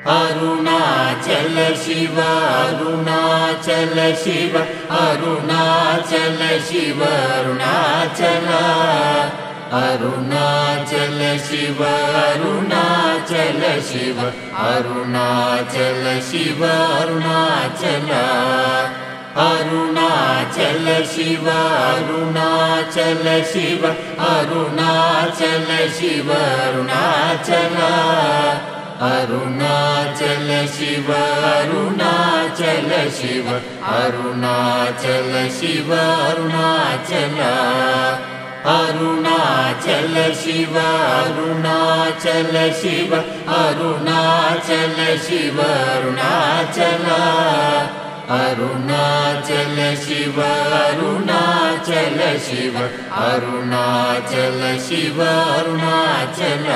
Arunachal Shiva Arunachal Shiva Arunachal Shiva Arunachal Arunachal Shiva Arunachal Shiva Arunachal Shiva Arunachal Arunachal Shiva Arunachal Shiva Arunachal Shiva Arunachal Arunachal Shiva Arunachal Shiva Arunachal Shiva Arunachal Arunachal Shiva Arunachal Shiva Arunachal Shiva Arunachal Arunachal Shiva Arunachal Shiva Arunachal Shiva Arunachal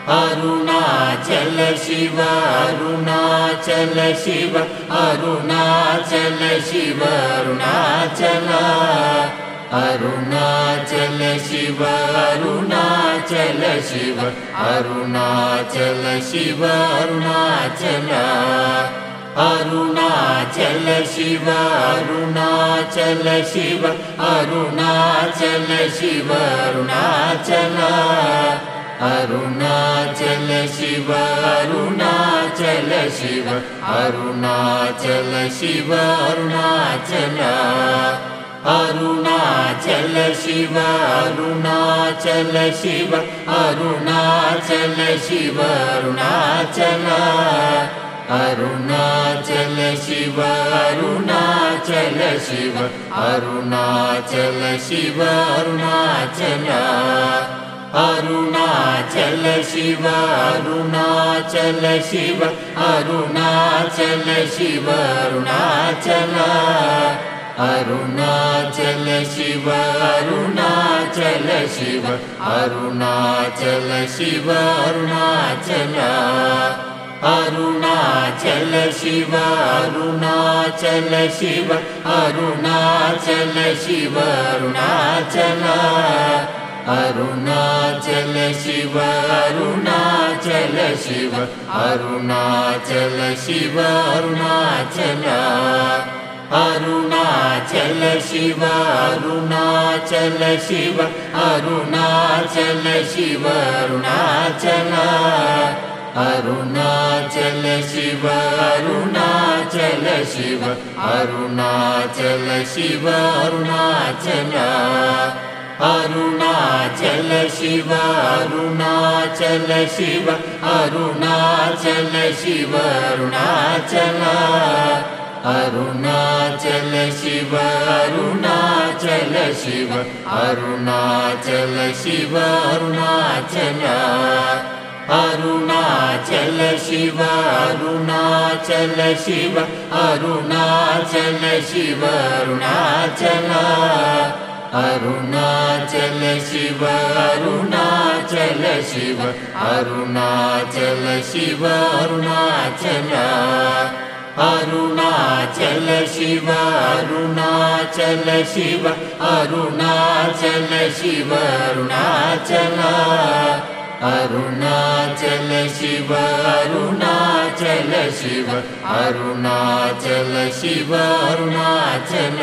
Arunachal Shiva Arunachal Shiva Arunachal Shiva Arunachal Arunachal Shiva Arunachal Shiva Arunachal Shiva Arunachal Arunachal Shiva Arunachal Shiva Arunachal Shiva Arunachal Arunachal Shiva Arunachal Shiva Arunachal Shiva Arunachal Arunachal Shiva Arunachal Shiva Arunachal Shiva Arunachal Arunachal Shiva Arunachal Shiva Arunachal Shiva Arunachal Arunachal Shiva Arunachal Shiva Arunachal Shiva Arunachal Arunachal Shiva Arunachal Shiva Arunachal Shiva Arunachal Arunachal Shiva Arunachal Shiva Arunachal Shiva Arunachal Arunachal Shiva Arunachal Shiva Arunachal Shiva Arunachal Arunachal Shiva Arunachal Shiva Arunachal Shiva Arunachal Arunachal Shiva Arunachal Shiva Arunachal Shiva Arunachal Arunachal Shiva Arunachal Shiva Arunachal Shiva Arunachal Arunachal Shiva Arunachal Shiva Arunachal Shiva Arunachal Arunachal Shiva Arunachal Shiva Arunachal Shiva Arunachal Arunachal Shiva Arunachal Shiva Arunachal Shiva Arunachal Arunachal Shiva Arunachal Shiva Arunachal Shiva Arunachal Arunachal Shiva Arunachal Shiva Arunachal Shiva Arunachal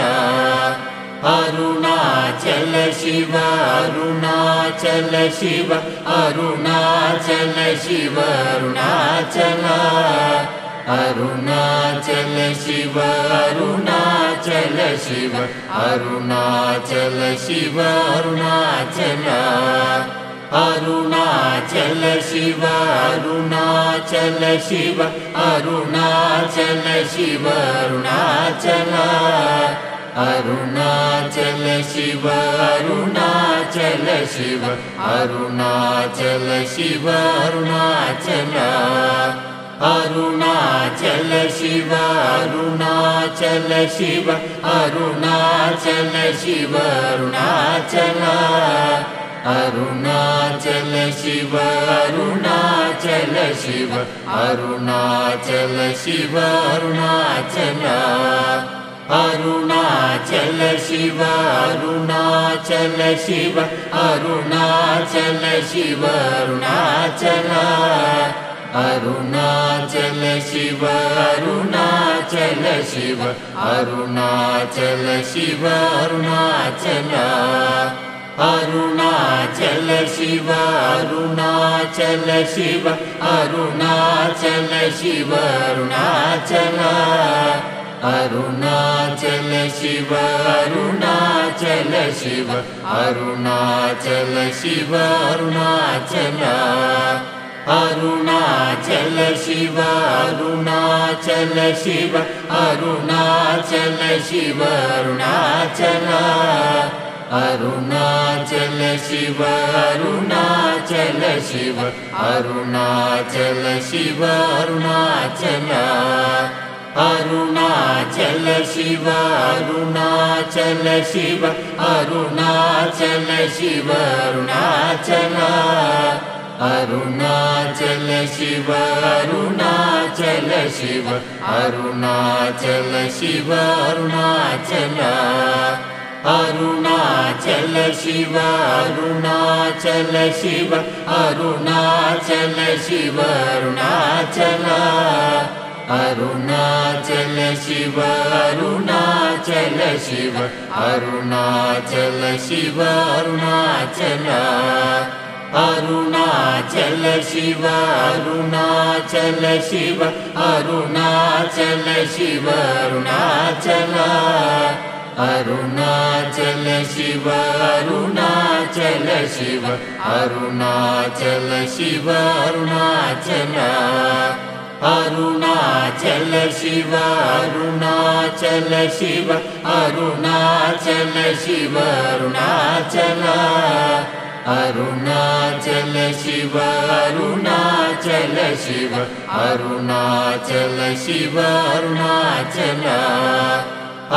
Arunachal Shiva Arunachal Shiva Arunachal Shiva Arunachal Arunachal Shiva Arunachal Shiva Arunachal Shiva Arunachal Arunachal Shiva Arunachal Shiva Arunachal Shiva Arunachal Arunachal Shiva Arunachal Shiva Arunachal Shiva Arunachal Arunachal Shiva Arunachal Shiva Arunachal Shiva Arunachal Arunachal Shiva Arunachal Shiva Arunachal Shiva Arunachal Arunachal Shiva Arunachal Shiva Arunachal Shiva Arunachal Arunachal Shiva Arunachal Shiva Arunachal Shiva Arunachal Arunachal Shiva Arunachal Shiva Arunachal Shiva Arunachal Arunachal Shiva Arunachal Shiva Arunachal Shiva Arunachal Arunachal Shiva Arunachal Shiva Arunachal Shiva Arunachal Arunachal Shiva Arunachal Shiva Arunachal Shiva Arunachal Arunachal Shiva Arunachal Shiva Arunachal Shiva Arunachal Arunachal Shiva Arunachal Shiva Arunachal Shiva Arunachal Arunachal Shiva Arunachal Shiva Arunachal Shiva Arunachal Arunachal Shiva Arunachal Shiva Arunachal Shiva Arunachal Arunachal Shiva Arunachal Shiva Arunachal Shiva Arunachal Arunachal Shiva Arunachal Shiva Arunachal Shiva Arunachal Arunachal Shiva Arunachal Shiva Arunachal Shiva Arunachal Arunachal Shiva Arunachal Shiva Arunachal Shiva Arunachal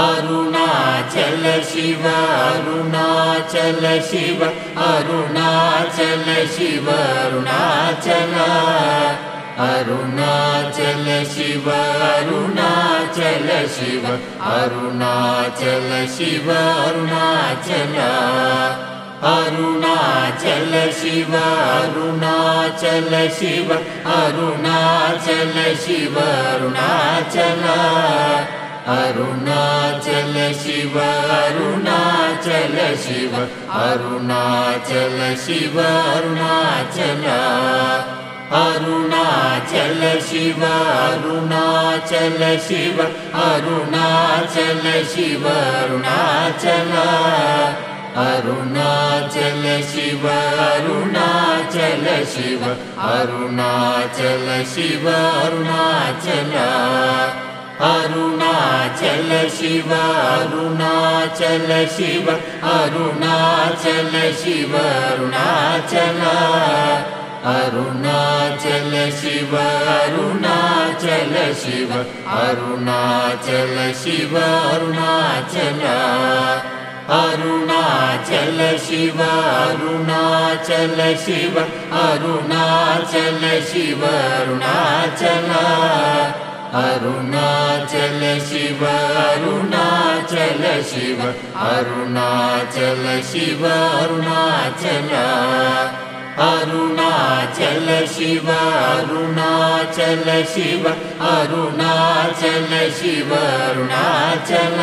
Arunachal Shiva Arunachal Shiva Arunachal Shiva Arunachal Arunachal Shiva Arunachal Shiva Arunachal Shiva Arunachal Arunachal Shiva Arunachal Shiva Arunachal Shiva Arunachal Arunachal Shiva Arunachal Shiva Arunachal Shiva Arunachal Arunachal Shiva Arunachal Shiva Arunachal Shiva Arunachal Arunachal Shiva Arunachal Shiva Arunachal Shiva Arunachal Arunachal Shiva Arunachal Shiva Arunachal Shiva Arunachal Arunachal Shiva Arunachal Shiva Arunachal Shiva Arunachal Arunachal Shiva Arunachal Shiva Arunachal Shiva Arunachal Arunachal Shiva Arunachal Shiva Arunachal Shiva Arunachal Arunachal Shiva Arunachal Shiva Arunachal Shiva Arunachal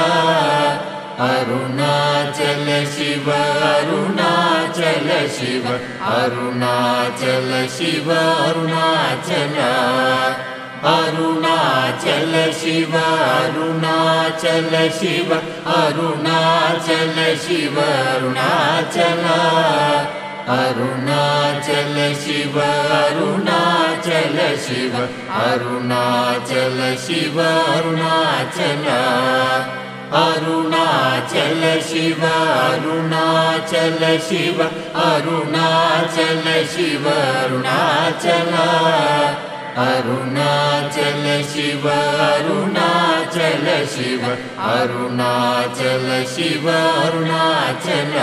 Arunachal Shiva Arunachal Shiva Arunachal Shiva Arunachal Arunachal Shiva Arunachal Shiva Arunachal Shiva Arunachal Arunachal Shiva Arunachal Shiva Arunachal Shiva Arunachal Arunachal Shiva Arunachal Shiva Arunachal Shiva Arunachal Arunachal Shiva Arunachal Shiva Arunachal Shiva Arunachal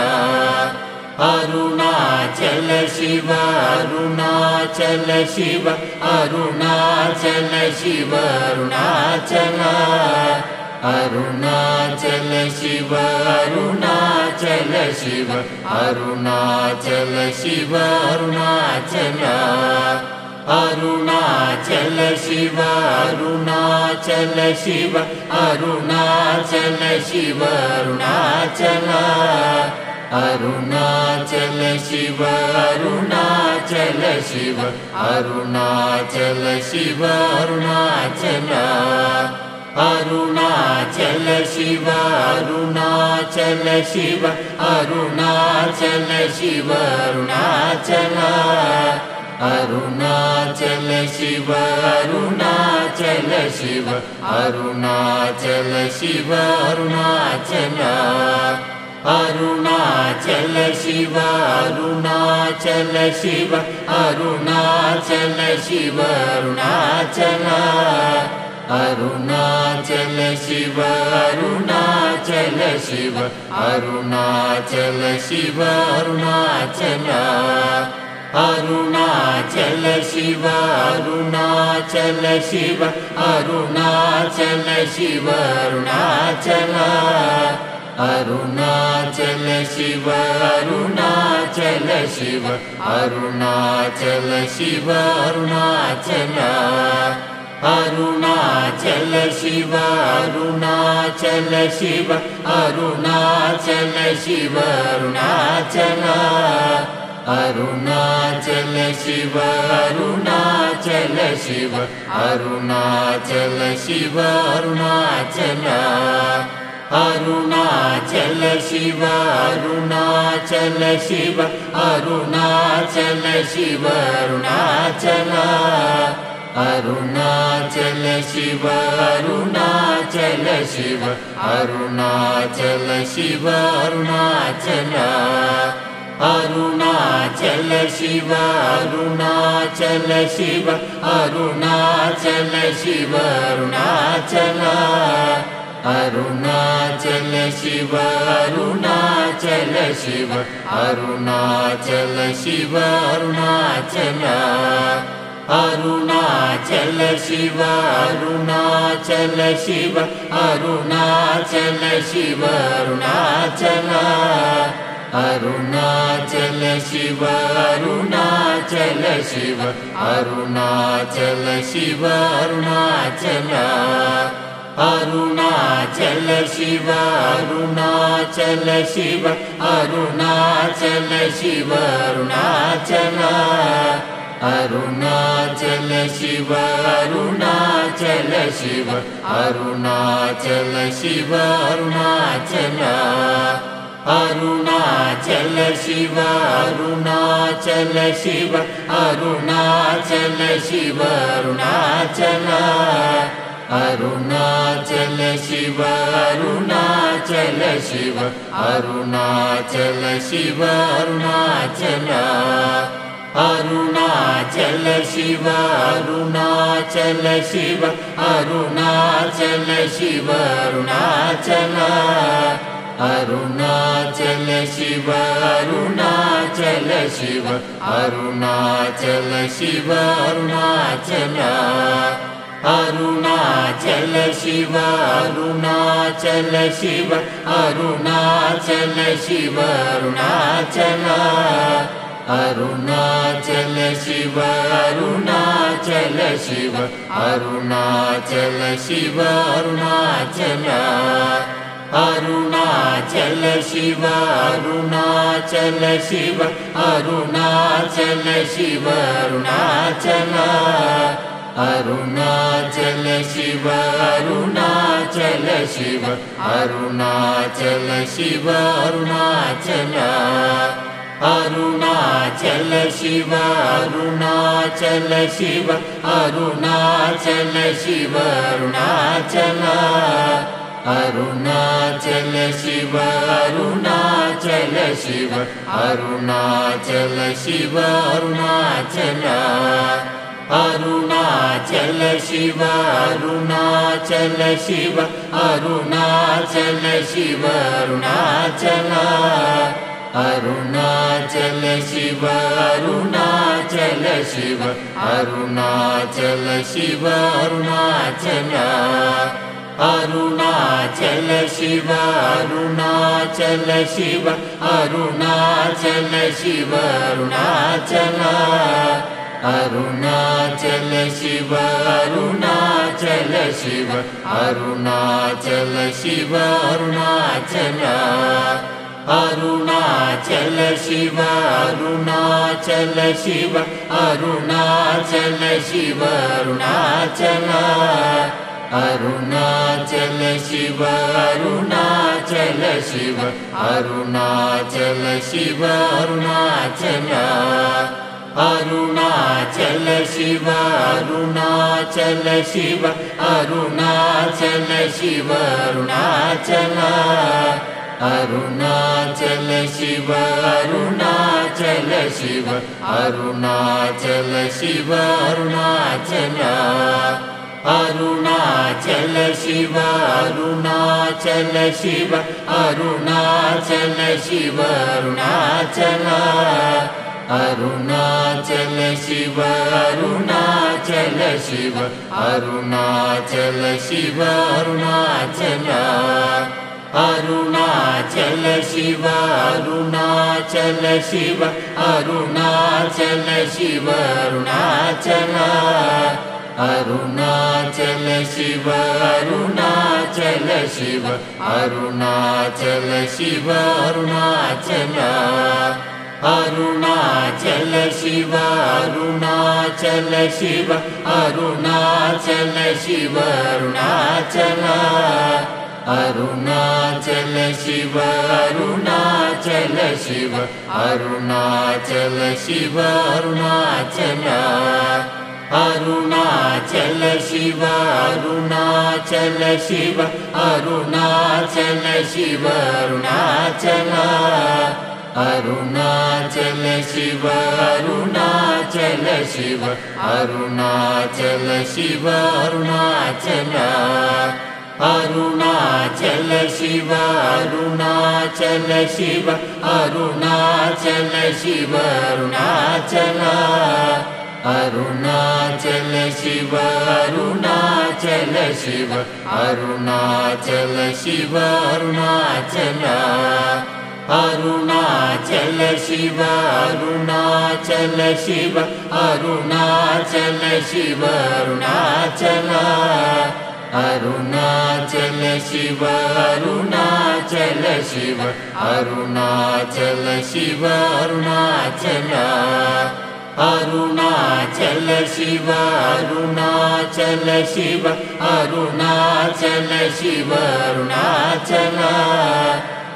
Arunachal Shiva Arunachal Shiva Arunachal Shiva Arunachal Arunachal Shiva Arunachal Shiva Arunachal Shiva Arunachal Arunachal Shiva Arunachal Shiva Arunachal Shiva Arunachal Arunachal Shiva Arunachal Shiva Arunachal Shiva Arunachal Arunachal Shiva Arunachal Shiva Arunachal Shiva Arunachal Arunachal Shiva Arunachal Shiva Arunachal Shiva Arunachal Arunachal Shiva Arunachal Shiva Arunachal Shiva Arunachal Arunachal Shiva Arunachal Shiva Arunachal Shiva Arunachal Arunachal Shiva Arunachal Shiva Arunachal Shiva Arunachal Arunachal Shiva Arunachal Shiva Arunachal Shiva Arunachal Arunachal Shiva Arunachal Shiva Arunachal Shiva Arunachal Arunachal Shiva Arunachal Shiva Arunachal Shiva Arunachal Arunachal Shiva Arunachal Shiva Arunachal Shiva Arunachal Arunachal Shiva Arunachal Shiva Arunachal Shiva Arunachal Arunachal Shiva Arunachal Shiva Arunachal Shiva Arunachal Arunachal Shiva Arunachal Shiva Arunachal Shiva Arunachal Arunachal Shiva Arunachal Shiva Arunachal Shiva Arunachal Arunachal Shiva Arunachal Shiva Arunachal Shiva Arunachal Arunachal Shiva Arunachal Shiva Arunachal Shiva Arunachal Arunachal Shiva Arunachal Shiva Arunachal Shiva Arunachal Arunachal Shiva Arunachal Shiva Arunachal Shiva Arunachal Arunachal Shiva Arunachal Shiva Arunachal Shiva Arunachal Arunachal Shiva Arunachal Shiva Arunachal Shiva Arunachal Arunachal Shiva Arunachal Shiva Arunachal Shiva Arunachal Arunachal Shiva Arunachal Shiva Arunachal Shiva Arunachal Arunachal Shiva Arunachal Shiva Arunachal Shiva Arunachal Arunachal Shiva Arunachal Shiva Arunachal Shiva Arunachal Arunachal Shiva Arunachal Shiva Arunachal Shiva Arunachal Arunachal Shiva Arunachal Shiva Arunachal Shiva Arunachal Arunachal Shiva Arunachal Shiva Arunachal Shiva Arunachal Arunachal Shiva Arunachal Shiva Arunachal Shiva Arunachal Arunachal Shiva Arunachal Shiva Arunachal Shiva Arunachal Arunachal Shiva Arunachal Shiva Arunachal Shiva Arunachal Arunachal Shiva Arunachal Shiva Arunachal Shiva Arunachal Arunachal Shiva Arunachal Shiva Arunachal Shiva Arunachal Arunachal Shiva Arunachal Shiva Arunachal Shiva Arunachal Arunachal Shiva Arunachal Shiva Arunachal Shiva Arunachal Arunachal Shiva Arunachal Shiva Arunachal Shiva Arunachal Arunachal Shiva Arunachal Shiva Arunachal Shiva Arunachal Arunachal Shiva Arunachal Shiva Arunachal Shiva Arunachal Arunachal Shiva Arunachal Shiva Arunachal Shiva Arunachal Arunachal Shiva Arunachal Shiva Arunachal Shiva Arunachal Arunachal Shiva Arunachal Shiva Arunachal Shiva Arunachal Arunachal Shiva Arunachal Shiva Arunachal Shiva Arunachal Arunachal Shiva Arunachal Shiva Arunachal Shiva Arunachal Arunachal Shiva Arunachal Shiva Arunachal Shiva Arunachal Arunachal Shiva Arunachal Shiva Arunachal Shiva Arunachal Arunachal Shiva Arunachal Shiva Arunachal Shiva Arunachal Arunachal Shiva Arunachal Shiva Arunachal Shiva Arunachal Arunachal Shiva Arunachal Shiva Arunachal Shiva Arunachal Arunachal Shiva Arunachal Shiva Arunachal Shiva Arunachal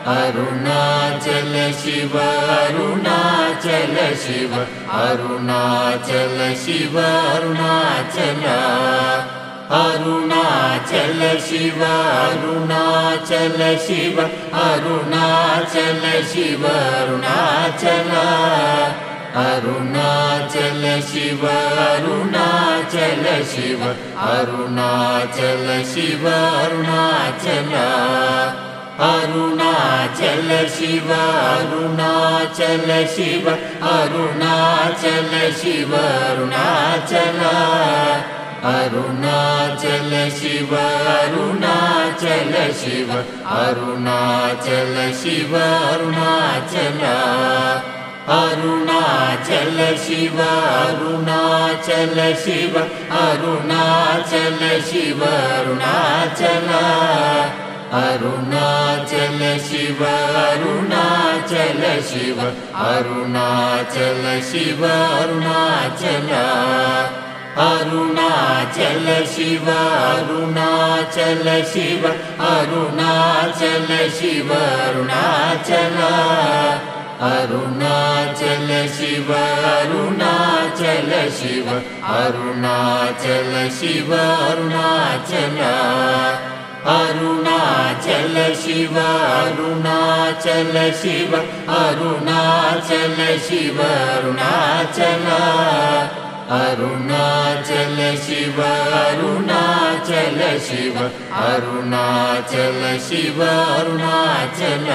Arunachal Shiva Arunachal Shiva Arunachal Shiva Arunachal Arunachal Shiva Arunachal Shiva Arunachal Shiva Arunachal Arunachal Shiva Arunachal Shiva Arunachal Shiva Arunachal Arunachal Shiva Arunachal Shiva Arunachal Shiva Arunachal Arunachal Shiva Arunachal Shiva Arunachal Shiva Arunachal Arunachal Shiva Arunachal Shiva Arunachal Shiva Arunachal Arunachal Shiva Arunachal Shiva Arunachal Shiva Arunachal Arunachal Shiva Arunachal Shiva Arunachal Shiva Arunachal Arunachal Shiva Arunachal Shiva Arunachal Shiva Arunachal Arunachal Shiva Arunachal Shiva Arunachal Shiva Arunachal Arunachal Shiva Arunachal Shiva Arunachal Shiva Arunachal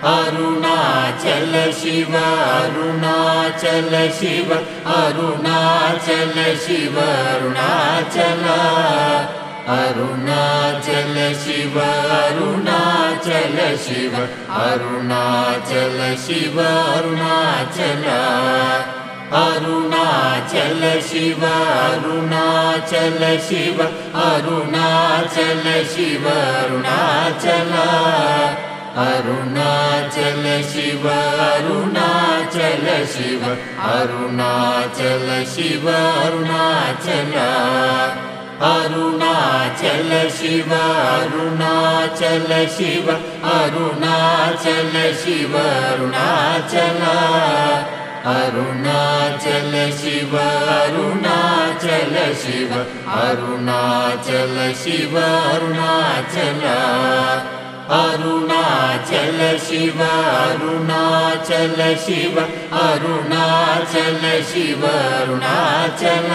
Arunachal Shiva Arunachal Shiva Arunachal Shiva Arunachal Arunachal Shiva Arunachal Shiva Arunachal Shiva Arunachal Arunachal Shiva Arunachal Shiva Arunachal Shiva Arunachal Arunachal Shiva Arunachal Shiva Arunachal Shiva Arunachal Arunachal Shiva Arunachal Shiva Arunachal Shiva Arunachal Arunachal Shiva Arunachal Shiva Arunachal Shiva Arunachal Arunachal Shiva Arunachal Shiva Arunachal Shiva Arunachal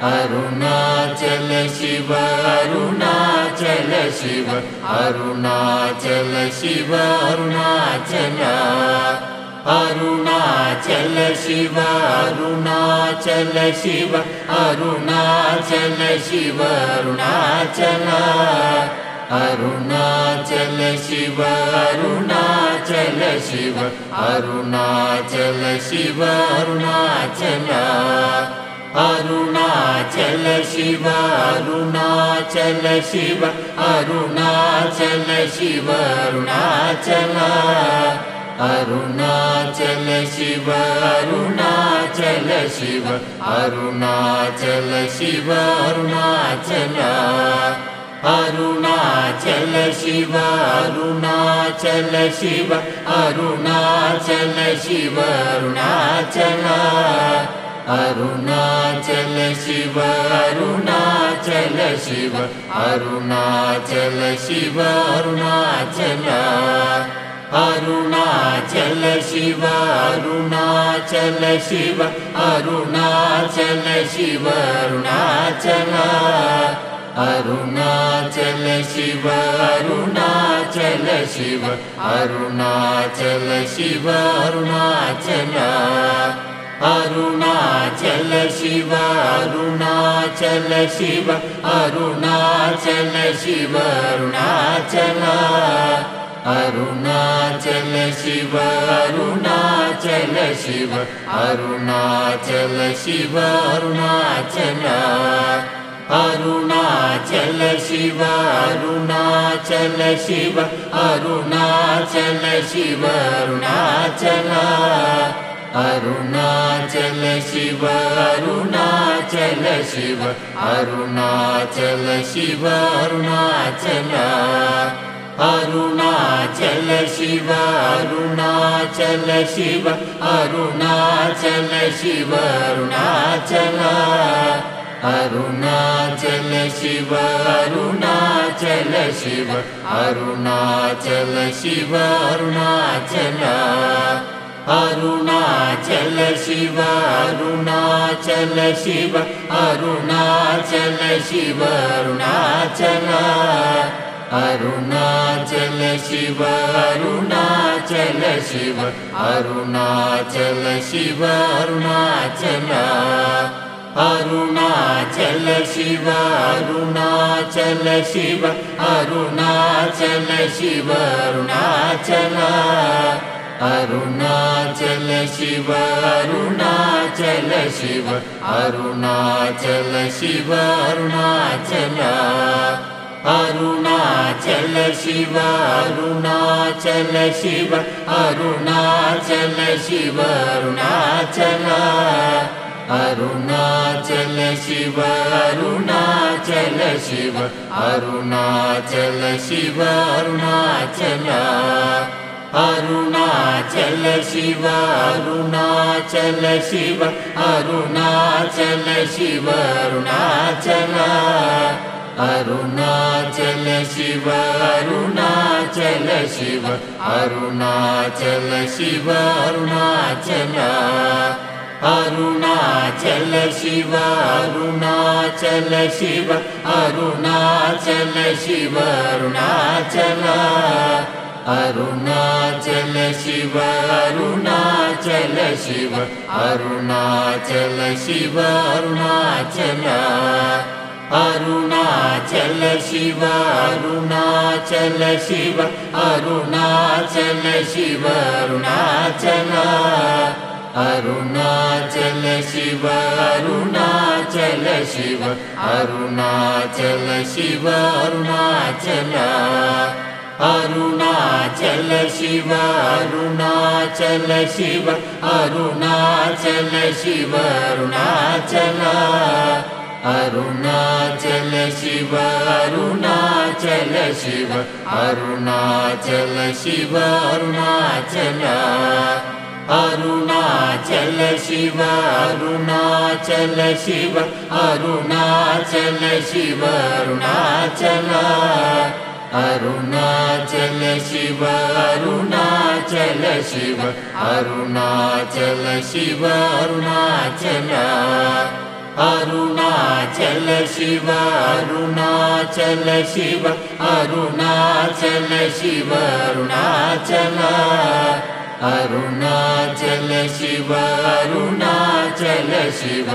Arunachal Shiva Arunachal Shiva Arunachal Shiva Arunachal Arunachal Shiva Arunachal Shiva Arunachal Shiva Arunachal Arunachal Shiva Arunachal Shiva Arunachal Shiva Arunachal Arunachal Shiva Arunachal Shiva Arunachal Shiva Arunachal Arunachal Shiva Arunachal Shiva Arunachal Shiva Arunachal Arunachal Shiva Arunachal Shiva Arunachal Shiva Arunachal Arunachal Shiva Arunachal Shiva Arunachal Shiva Arunachal Arunachal Shiva Arunachal Shiva Arunachal Shiva Arunachal Arunachal Shiva Arunachal Shiva Arunachal Shiva Arunachal Arunachal Shiva Arunachal Shiva Arunachal Shiva Arunachal Arunachal Shiva Arunachal Shiva Arunachal Shiva Arunachal Arunachal Shiva Arunachal Shiva Arunachal Shiva Arunachal Arunachal Shiva Arunachal Shiva Arunachal Shiva Arunachal Arunachal Shiva Arunachal Shiva Arunachal Shiva Arunachal Arunachal Shiva Arunachal Shiva Arunachal Shiva Arunachal Arunachal Shiva Arunachal Shiva Arunachal Shiva Arunachal Arunachal Shiva Arunachal Shiva Arunachal Shiva Arunachal Arunachal Shiva Arunachal Shiva Arunachal Shiva Arunachal Arunachal Shiva Arunachal Shiva Arunachal Shiva Arunachal Arunachal Shiva Arunachal Shiva Arunachal Shiva Arunachal Arunachal Shiva Arunachal Shiva Arunachal Shiva Arunachal Arunachal Shiva Arunachal Shiva Arunachal Shiva Arunachal Arunachal Shiva Arunachal Shiva Arunachal Shiva Arunachal Arunachal Shiva Arunachal Shiva Arunachal Shiva Arunachal Arunachal Shiva Arunachal Shiva Arunachal Shiva Arunachal Arunachal Shiva Arunachal Shiva Arunachal Shiva Arunachal Arunachal Shiva Arunachal Shiva Arunachal Shiva Arunachal Arunachal Shiva Arunachal Shiva Arunachal Shiva Arunachal Arunachal Shiva Arunachal Shiva Arunachal Shiva Arunachal Arunachal Shiva Arunachal Shiva Arunachal Shiva Arunachal Arunachal Shiva Arunachal Shiva Arunachal Shiva Arunachal Arunachal Shiva Arunachal Shiva Arunachal Shiva Arunachal Arunachal Shiva Arunachal Shiva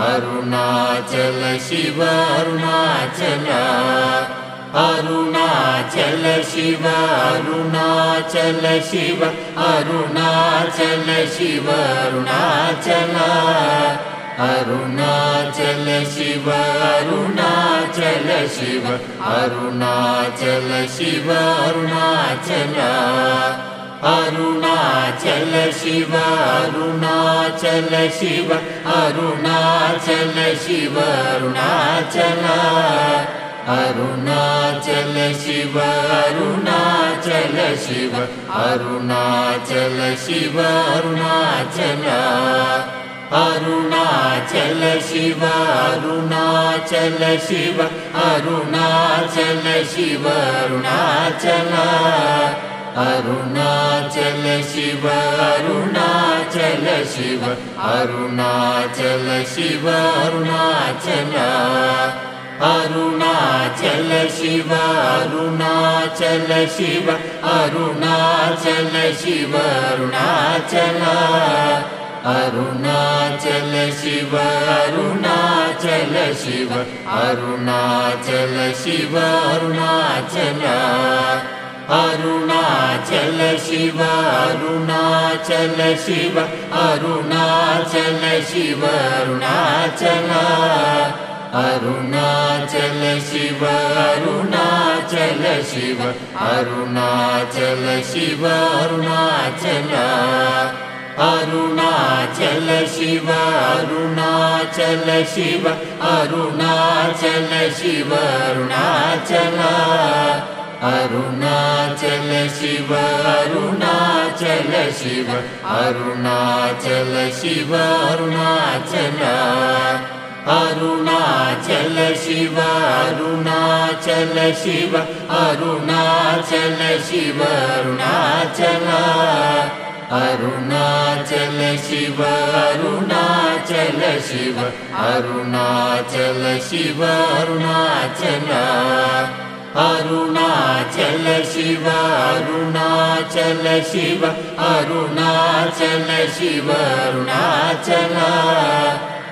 Arunachal Shiva Arunachal Arunachal Shiva Arunachal Shiva Arunachal Shiva Arunachal Arunachal Shiva Arunachal Shiva Arunachal Shiva Arunachal Arunachal Shiva Arunachal Shiva Arunachal Shiva Arunachal Arunachal Shiva Arunachal Shiva Arunachal Shiva Arunachal Arunachal Shiva Arunachal Shiva Arunachal Shiva Arunachal Arunachal Shiva Arunachal Shiva Arunachal Shiva Arunachal Arunachal Shiva Arunachal Shiva Arunachal Shiva Arunachal Arunachal Shiva Arunachal Shiva Arunachal Shiva Arunachal Arunachal Shiva Arunachal Shiva Arunachal Shiva Arunachal Arunachal Shiva Arunachal Shiva Arunachal Shiva Arunachal Arunachal Shiva Arunachal Shiva Arunachal Shiva Arunachal Arunachal Shiva Arunachal Shiva Arunachal Shiva Arunachal Arunachal Shiva Arunachal Shiva Arunachal Shiva Arunachal Arunachal Shiva Arunachal Shiva Arunachal Shiva Arunachal Arunachal Shiva Arunachal Shiva Arunachal Shiva Arunachal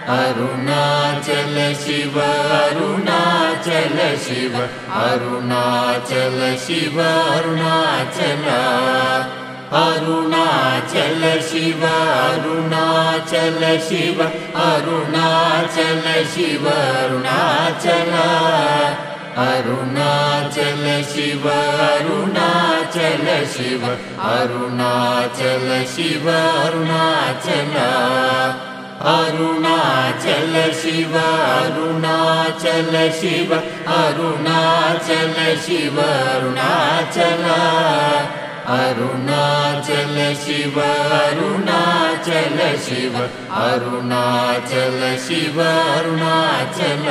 Arunachal Shiva Arunachal Shiva Arunachal Shiva Arunachal Arunachal Shiva Arunachal Shiva Arunachal Shiva Arunachal Arunachal Shiva Arunachal Shiva Arunachal Shiva Arunachal Arunachal Shiva Arunachal Shiva Arunachal Shiva Arunachal Arunachal Shiva Arunachal Shiva Arunachal Shiva Arunachal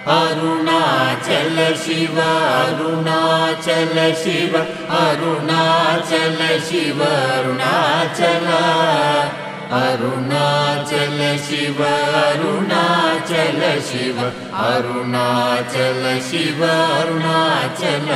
Arunachal Shiva Arunachal Shiva Arunachal Shiva Arunachal Arunachal Shiva Arunachal Shiva Arunachal Shiva Arunachal